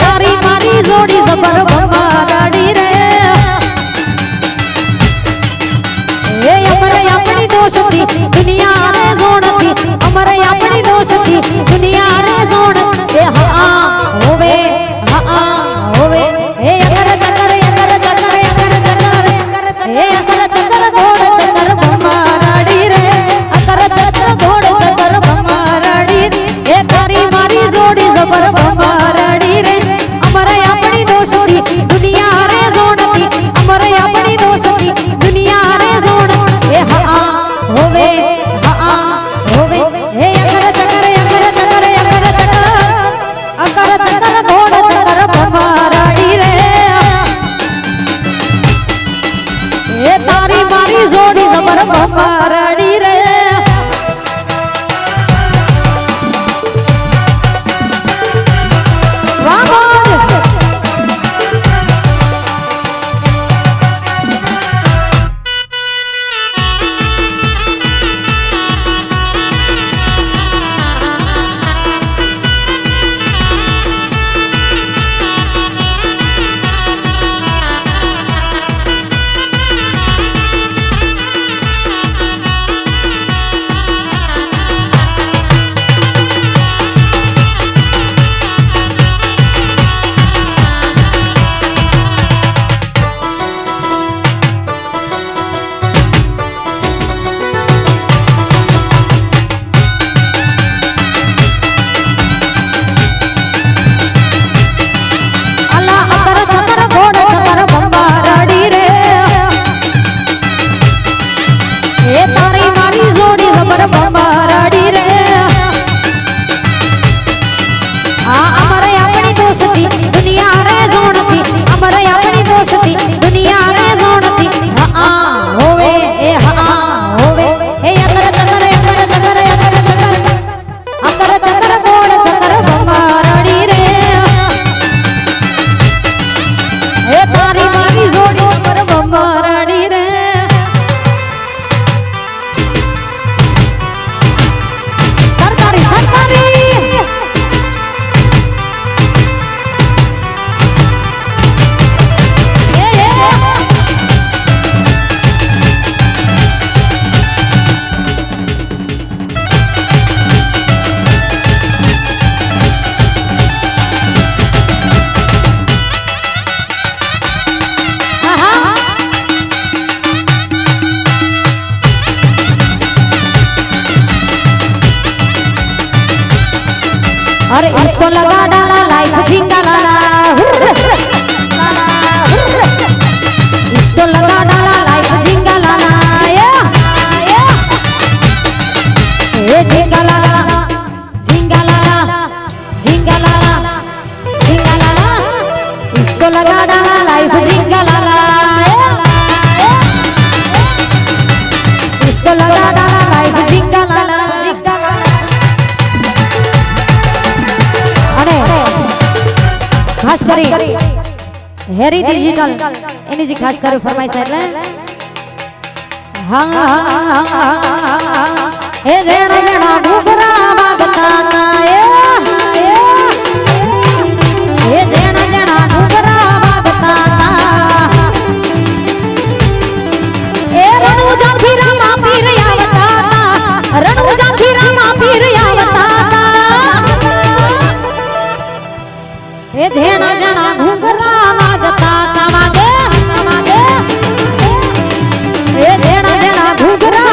तारी मारी जोड़ी जबर भमारड़ी रे ए अमर अपनी दोस्ती दुनिया रे जोड़ती अमर अपनी दोस्ती दुनिया रे जोड़ ए हाँ होवे ए अगर चकर ए अगर चकर घोड़ चकर भमारड़ी रे अगर चकर घोड़ चकर भमारड़ी ए तारी मारी जोड़ी जबर भमारड़ी रे अमर अपनी दोस्ती दुनिया रे जोड़ती अमर अपनी दोस्ती दुनिया रे जोड़ ए हाँ होवे ए अगर चकर घोड़ चकर भमारड़ी रे ए तारी मारी जोड़ी जबर भमारड़ी रे दुनिया रे जोड़ती अमर अपनी दोस्ती दुनिया रे जोड़ती हाँ होवे ए अगर चकर घोड़ चकर भमारड़ी रे ए तारी मारी जोड़ी जबर भमारड़ी रे सरकारी अरे इसको लगा डाला लाइफ झिंगा लाला इसको लगा डाला लाइफ झिंगा लाला ये झिंगा लाला झिंगा लाला झिंगा लाला झिंगा लाला इसको लगा डाला लाइफ झिंगा लाला इसको लगा डाला लाइफ झिंगा लाला खास करी हेरी डिजिटल एनी जी खास करी फरमाइश એટલે હા એ જેણા જેણા ઘૂઘરા વાગતા તા એ જેણા જેણા ઘૂઘરા વાગતા તા એ રણુ જાથી રામા પીર આવતા તા રણુ જાથી રામા પીર આવતા તા ए जेना जेना घुंघरा वागता ता वागे ए जेना जेना घुंघरा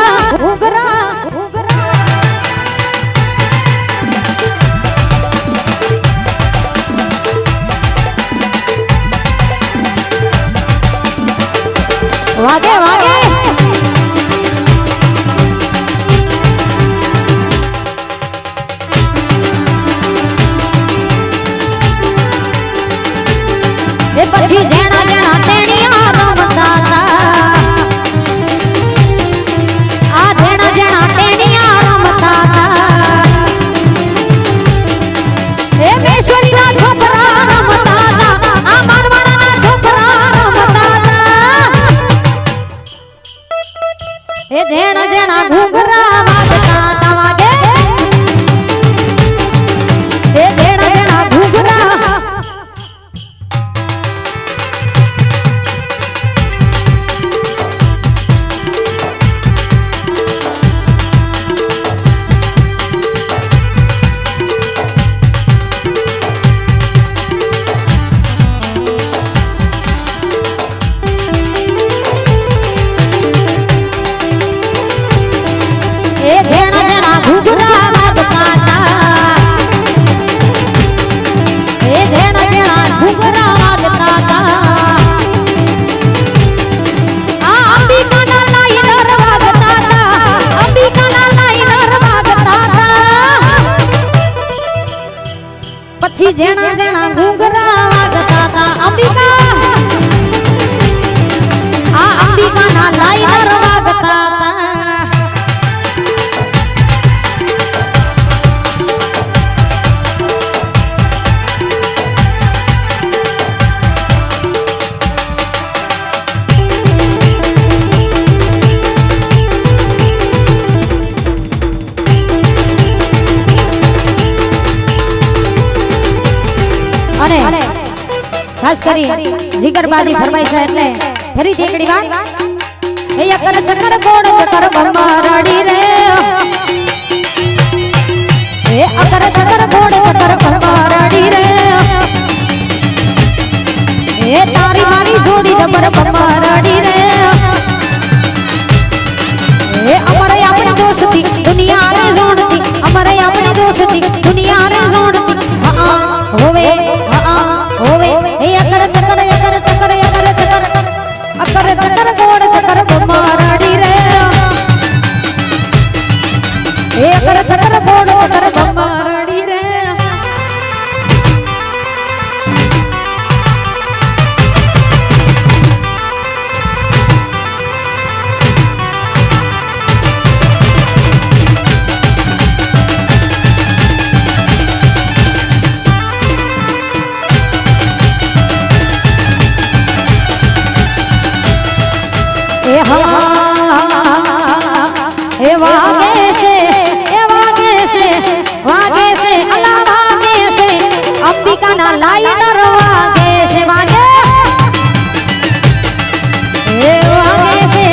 वागे वागे ए पछी जेना जेना तेणिया रमता ता आ जेना जेना तेणिया रमता ता ए मेश्वरी ना छोकरा रमता ता आ मारवाड़ा ना छोकरा रमता ता ए जेना जेना घुंघरा वागता ता वागे ए जेना जेना घुंघरा ઘૂંઘરા વાગતા તા આ અંબિકાના લાઈનર વાગતા તા અંબિકાના લાઈનર વાગતા તા પછી જેણા જેણા ઘૂંઘરા વાગતા તા અંબિકા આ અંબિકાના લાઈનર વાગતા તા અને ખાસ કરી જીગરબાજી ફરમાઈ છે એટલે ફરીથી એકડી વાત એ અકર ચકર ગોળ ચકર બમ્મા રાડી રે એ અકર ચકર ગોળ ચકર બમ્મા રાડી રે એ તારી મારી જોડી જબર બમ્મા રાડી રે એ અમારે આપણી દોસ્તી દુનિયા રે જોડતી અમારે આપણી દોસ્તી દુનિયા રે જોડતી હા હોવે હોવે એ અકર ચકર અકર ચકર અકર ચકર અકર ચકર ગોળ ચકર બમ્મા રાડી રે એ અકર ચકર ગોળ ચકર બમ્મા રાડી રે એ વાગે છે અલા વાગે છે અંબિકાના લાઈનર વાગે છે વાગે એ વાગે છે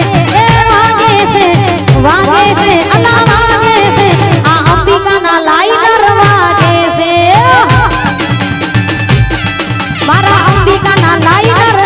અલા વાગે છે આ અંબિકાના લાઈનર વાગે છે મારા અંબિકાના લાઈનર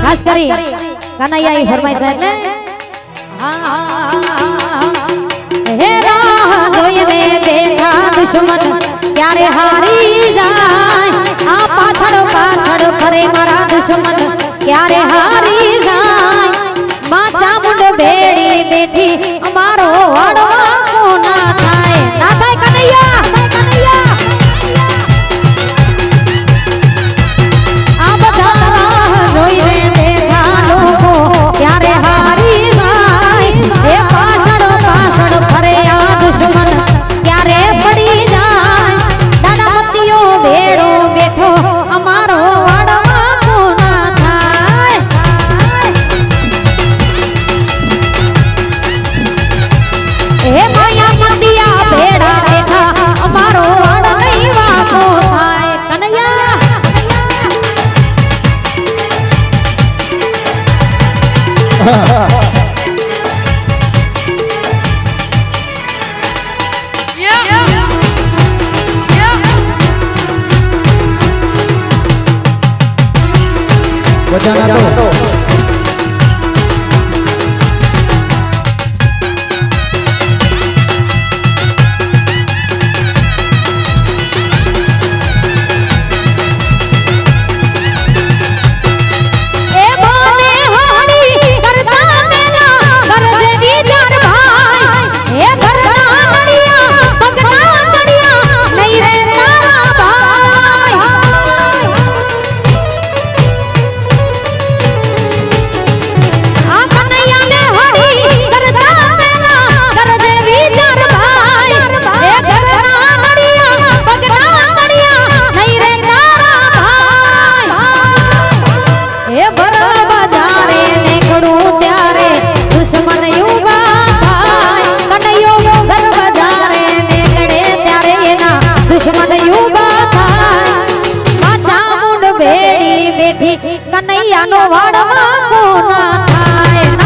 ખાસ કરી કનૈયા ઈ ફરમાઈ છે એટલે હે રાહ જોઈને બેઠા દુશ્મન ક્યારે હારી જાય આ પાછળ પાછળ ફરે મારા દુશ્મન ક્યારે હારી જાય માં ચામુંડ બેડી બેઠી અમારો વાડવા કોના થાય ના થાય કનૈયા આ બધા રાહ જોઈને બેઠા લોકો ક્યારે હારી જાય એ પાછળ પાછળ ફરે આ દુશ્મન ક્યારે પડી જાય દાદામતીઓ બેડો બેઠો અમારો વાડવા કોના થાય હે માયા મંદિયા બેડા બેઠા અમારો વાડ નહીં વાકો થાય કનૈયા બજાના તો તેથી કનૈયાનો વાડમાં કોના થાય